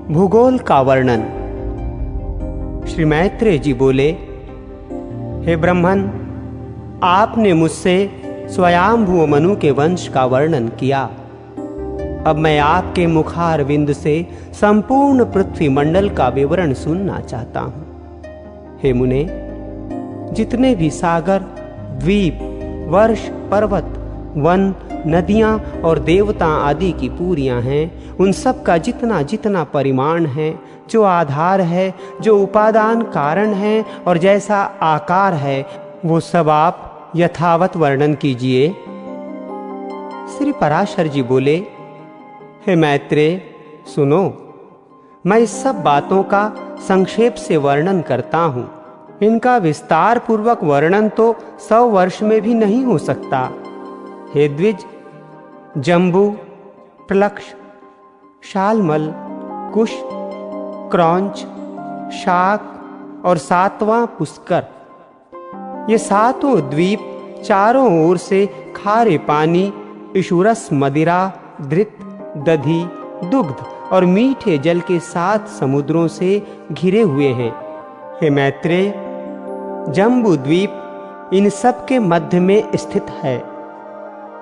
भूगोल का वर्णन। श्री मैत्रेय जी बोले, हे ब्रह्मन, आपने मुझसे स्वयंभू मनु के वंश का वर्णन किया। अब मैं आपके मुखारविंद से संपूर्ण पृथ्वी मंडल का विवरण सुनना चाहता हूं। हे मुने, जितने भी सागर, द्वीप, वर्ष, पर्वत, वन, नदियां और देवता आदि की पूरियां हैं, उन सब का जितना जितना परिमाण है, जो आधार है, जो उपादान कारण है और जैसा आकार है, वो सब आप यथावत वर्णन कीजिए। श्री पराशर जी बोले, हे मैत्रेय, सुनो, मैं इस सब बातों का संक्षेप से वर्णन करता हूं। इनका विस्तार पूर्वक वर्णन तो 100 वर्ष में भी नहीं हो सकता। हे द्विज, जम्बू, प्लक्ष, शालमल, कुश, क्रौंच, शाक और 7वां पुष्कर, ये 7 द्वीप चारों ओर से खारे पानी, इशुरस मदिरा, धृत, दधि, दुग्ध और मीठे जल के 7 समुद्रों से घिरे हुए हैं। हे मैत्रेय, जम्बू द्वीप इन सब के मध्य में स्थित है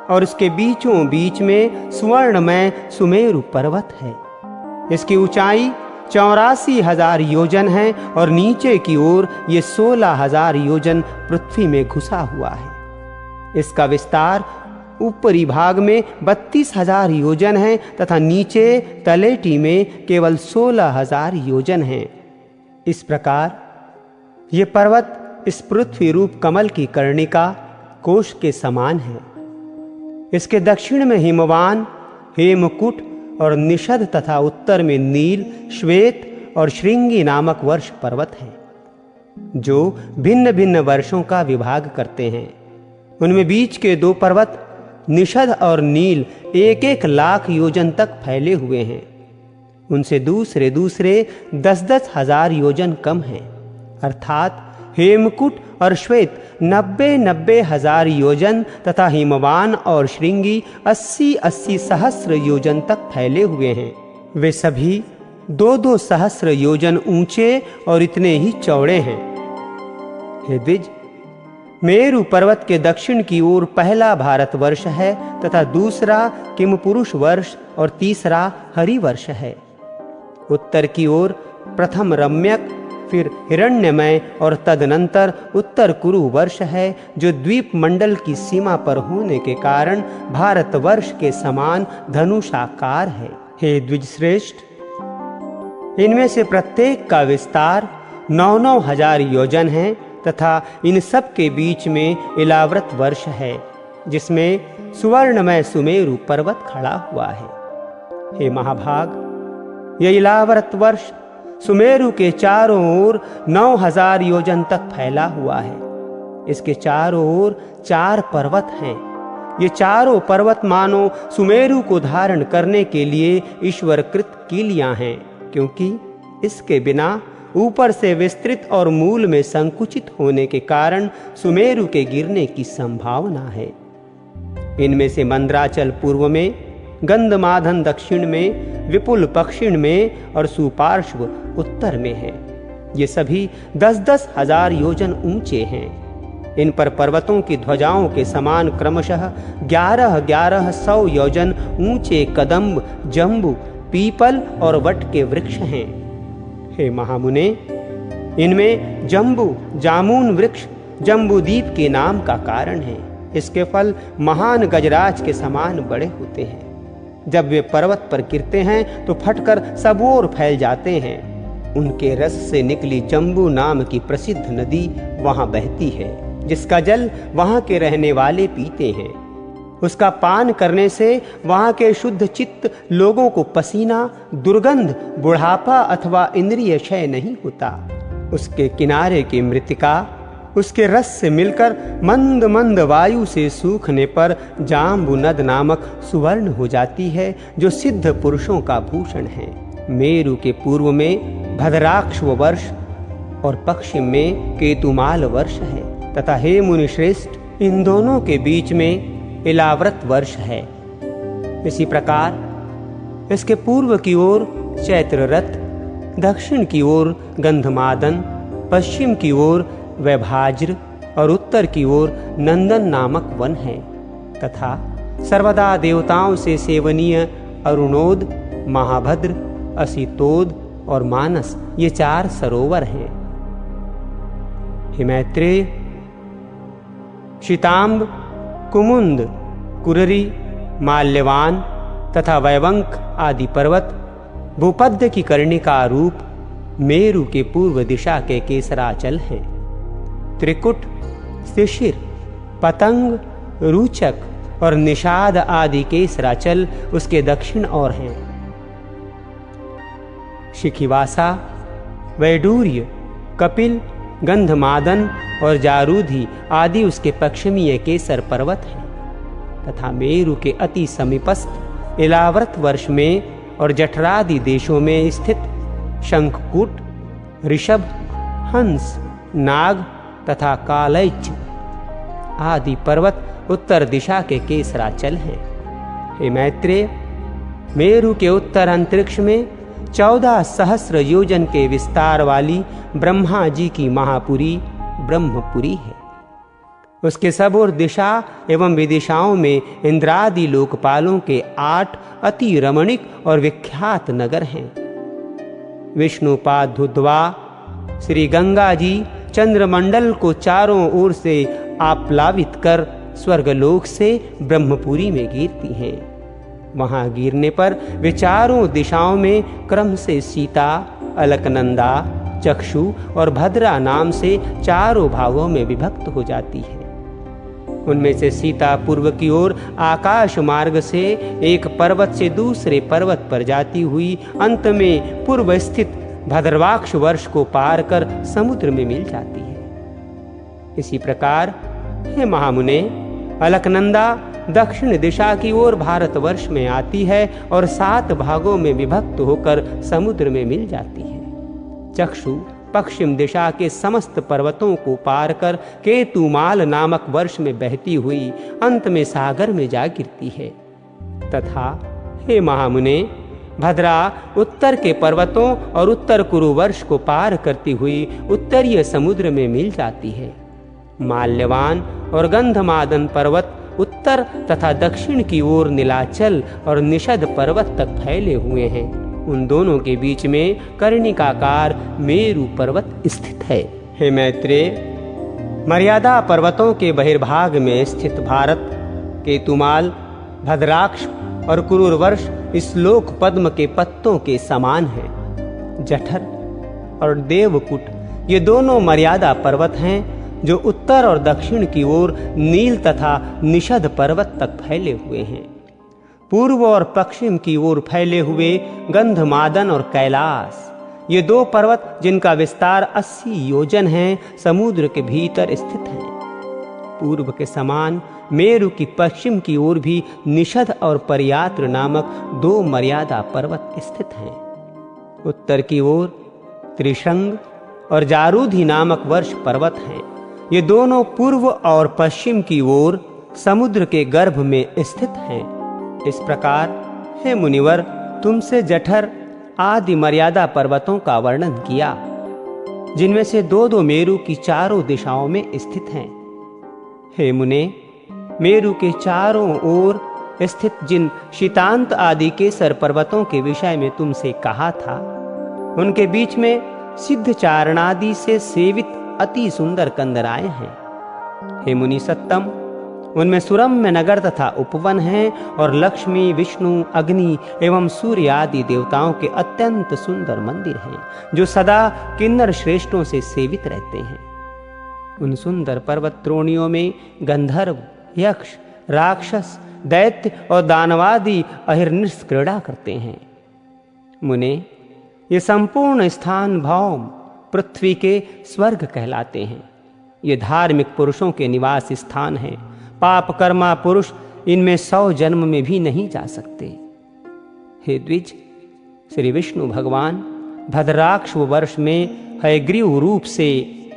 और इसके बीचों बीच में सुवर्णमय सुमेरु पर्वत है। इसकी ऊंचाई 84,000 योजन है और नीचे की ओर ये 16,000 योजन पृथ्वी में घुसा हुआ है। इसका विस्तार ऊपरी भाग में 32,000 योजन है तथा नीचे तलेटी में केवल 16,000 योजन है। इस प्रकार ये पर्वत इस पृथ्वी रूप कमल की कर्णिका कोश के समान है। इसके दक्षिण में हिमवान, हेमकूट और निषद तथा उत्तर में नील, श्वेत और श्रृंगी नामक वर्ष पर्वत हैं, जो भिन्न भिन्न वर्षों का विभाग करते हैं। उनमें बीच के 2 पर्वत निषद और नील 1-1 लाख योजन तक फैले हुए हैं। उनसे दूसरे 10-10 हजार योजन कम हैं, अर्थात हेमकूट और श्वेत 90-90 हजार योजन तथा हिमवान और श्रृंगी 80-80 सहस्र योजन तक फैले हुए हैं। वे सभी 2-2 सहस्र योजन ऊंचे और इतने ही चौड़े हैं। हे द्विज, मेरु पर्वत के दक्षिण की ओर पहला भारतवर्ष है तथा दूसरा किमपुरुष वर्ष और तीसरा हरिवर्ष है। उत्तर की ओर प्रथम रम्यक, फिर हिरण्यमय और तदनंतर उत्तर कुरु वर्ष है, जो द्वीप मंडल की सीमा पर होने के कारण भारतवर्ष के समान धनुषाकार है। हे द्विजश्रेष्ठ, इनमें से प्रत्येक का विस्तार 9-9 हजार योजन है तथा इन सब के बीच में इलाव्रत वर्ष है, जिसमें सुवर्णमय सुमेरु पर्वत खड़ा हुआ है। हे महाभाग, यह इलाव्रत वर्ष सुमेरु के चारों ओर 9,000 योजन तक फैला हुआ है। इसके चारों ओर 4 पर्वत हैं। ये चारों पर्वत मानो सुमेरु को धारण करने के लिए ईश्वरकृत कीलियां हैं, क्योंकि इसके बिना ऊपर से विस्तृत और मूल में संकुचित होने के कारण सुमेरु के गिरने की संभावना है। इनमें से मंद्राचल पूर्व में, गंधमादन दक्षिण में, विपुल पश्चिम में और सुपार्श्व उत्तर में है। ये सभी 10-10 हजार योजन ऊंचे हैं। इन पर पर्वतों की ध्वजाओं के समान क्रमशः 11-1100 योजन ऊंचे कदम्ब, जम्बू, पीपल और वट के वृक्ष हैं। हे महामुने, इनमें जम्बू जामुन वृक्ष जम्बूदीप के नाम का कारण है। इसके फल महान गजराज के समान बड़े होते हैं। जब वे पर्वत पर गिरते हैं तो फटकर सब ओर फैल जाते हैं। उनके रस से निकली जम्बू नाम की प्रसिद्ध नदी वहां बहती है, जिसका जल वहां के रहने वाले पीते हैं। उसका पान करने से वहां के शुद्ध चित्त लोगों को पसीना, दुर्गंध, बुढ़ापा अथवा इंद्रिय क्षय नहीं होता। उसके किनारे की मृतिका उसके रस से मिलकर मंद मंद वायु से सूखने पर जाम्बुनद नामक सुवर्ण हो जाती है, जो सिद्ध पुरुषों का भूषण है। मेरु के पूर्व में भद्राक्ष वर्ष और पश्चिम में केतुमाल वर्ष है तथा हे मुनि श्रेष्ठ, इन दोनों के बीच में इलाव्रत वर्ष है। इसी प्रकार इसके पूर्व की ओर चैत्र रथ, दक्षिण की ओर गंधमादन, पश्चिम की ओर वैभाज्र और उत्तर की ओर नंदन नामक वन है तथा सर्वदा देवताओं से सेवनीय अरुणोद, महाभद्र, असितोद और मानस ये 4 सरोवर हैं। हे मैत्रेय, शीताम्ब, कुमुंद, कुररी, माल्यवान तथा वैवंक आदि पर्वत भूपद्य की कर्णिका रूप मेरु के पूर्व दिशा के केसराचल हैं। त्रिकुट, शिशिर, पतंग, रूचक और निषाद आदि केसराचल उसके दक्षिण ओर हैं। शिखिवासा, वैडूर्य, कपिल, गंधमादन और जारूधि आदि उसके पश्चिमीय केसर पर्वत हैं तथा मेरु के अति समीपस्थ इलाव्रत वर्ष में और जठरादि देशों में स्थित शंखकूट, ऋषभ, हंस, नाग तथा कालैच आदि पर्वत उत्तर दिशा के केसराचल हैं। हे मैत्रेय, मेरु के उत्तर अंतरिक्ष में 14 सहस्र योजन के विस्तार वाली ब्रह्मा जी की महापुरी ब्रह्मपुरी है। उसके सब और दिशा एवं विदिशाओं में इंद्रादि लोकपालों के 8 अति रमणीक और विख्यात नगर हैं। विष्णुपादुद्वा श्री गंगा जी चंद्रमंडल को चारों ओर से आप्लावित कर स्वर्गलोक से ब्रह्मपुरी में गिरती हैं। वहां गिरने पर वे चारों दिशाओं में क्रम से सीता, अलकनंदा, चक्षु और भद्रा नाम से चारों भागों में विभक्त हो जाती है। उनमें से सीता पूर्व की ओर आकाश मार्ग से एक पर्वत से दूसरे पर्वत पर जाती हुई अंत में पूर्व स्थित भद्रवाक्ष वर्ष को पार कर समुद्र में मिल जाती है। इसी प्रकार हे महामुने, अलकनंदा दक्षिण दिशा की ओर भारतवर्ष में आती है और 7 भागों में विभक्त होकर समुद्र में मिल जाती है। चक्षु पश्चिम दिशा के समस्त पर्वतों को पार कर केतुमाल नामक वर्ष में बहती हुई अंत में सागर में जा गिरती है तथा हे महामुने, भद्रा उत्तर के पर्वतों और उत्तर कुरुवर्ष को पार करती हुई उत्तरीय समुद्र में मिल जाती है। माल्यवान और गंधमादन पर्वत उत्तर तथा दक्षिण की ओर नीलाचल और निषद पर्वत तक फैले हुए हैं। उन दोनों के बीच में कर्णिकाकार मेरु पर्वत स्थित है। हे मैत्रेय, मर्यादा पर्वतों के बहिर्भाग में स्थित भारत, केतुमाल, भद्राक्ष और कुरुवर्ष इस लोक पद्म के पत्तों के समान है। जठर और देवकुट ये दोनों मर्यादा पर्वत हैं जो उत्तर और दक्षिण की ओर नील तथा निषद पर्वत तक फैले हुए हैं। पूर्व और पश्चिम की ओर फैले हुए गंधमादन और कैलाश ये 2 पर्वत जिनका विस्तार 80 योजन है, समुद्र के भीतर स्थित हैं। पूर्व के समान मेरु की पश्चिम की ओर भी निषद और परियात्र नामक 2 मर्यादा पर्वत स्थित हैं। उत्तर की ओर त्रिशंग और जारूधि नामक वर्ष पर्वत हैं। ये दोनों पूर्व और पश्चिम की ओर समुद्र के गर्भ में स्थित हैं। इस प्रकार हे मुनिवर, तुमसे जठर आदि मर्यादा पर्वतों का वर्णन किया, जिनमें से 2-2 मेरु की चारों दिशाओं में स्थित हैं। हे मुने, मेरु के चारों ओर स्थित जिन शीतांत आदि केसर पर्वतों के विषय में तुमसे कहा था, उनके बीच में सिद्ध चारणादि से सेवित अति सुंदर कंदराएं हैं। हे मुनि सत्तम, उनमें सुरम्य नगर तथा उपवन हैं और लक्ष्मी, विष्णु, अग्नि एवं सूर्य आदि देवताओं के अत्यंत सुंदर मंदिर हैं, जो सदा किन्नर श्रेष्ठों से सेवित रहते हैं। उन सुंदर पर्वत त्रोणियों में गंधर्व, यक्ष, राक्षस, दैत्य और दानवादि अहिर्निश क्रीड़ा करते हैं। मुने, ये संपूर्ण स्थान भौम पृथ्वी के स्वर्ग कहलाते हैं। ये धार्मिक पुरुषों के निवास स्थान हैं। पाप कर्मा पुरुष इनमें 100 जन्म में भी नहीं जा सकते। हे द्विज, श्री विष्णु भगवान भद्राक्ष वर्ष में हयग्रीव रूप से,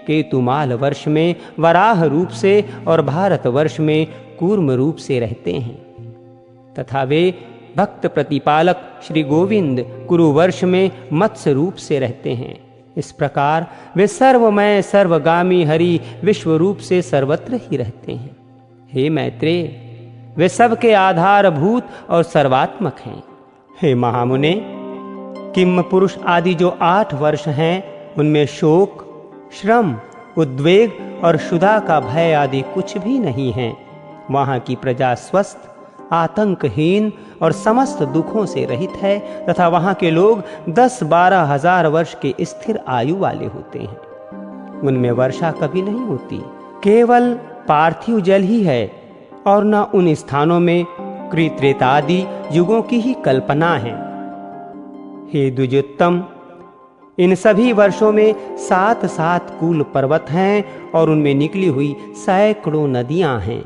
केतुमाल वर्ष में वराह रूप से और भारत वर्ष में कूर्म रूप से रहते हैं तथा वे भक्त प्रतिपालक श्री गोविंद कुरुवर्ष में मत्स्य रूप से रहते हैं। इस प्रकार वे सर्वमय सर्वगामी हरि विश्व रूप से सर्वत्र ही रहते हैं। हे मैत्रेय, वे सबके आधारभूत और सर्वात्मक हैं। हे महामुने, किम पुरुष आदि जो 8 वर्ष हैं, उनमें शोक, श्रम, उद्वेग और क्षुधा का भय आदि कुछ भी नहीं है। वहाँ की प्रजा स्वस्थ, आतंकहीन और समस्त दुखों से रहित है तथा वहाँ के लोग 10-12 हजार वर्ष के स्थिर आयु वाले होते हैं। उनमें वर्षा कभी नहीं होती, केवल पार्थिव जल ही है और न उन स्थानों में कृत्रेतादि युगों की ही कल्पना है। हे द्विजोत्तम, इन सभी वर्षों में 7-7 कूल पर्वत हैं और उनमें निकली हुई सैकड़ों नदियां हैं।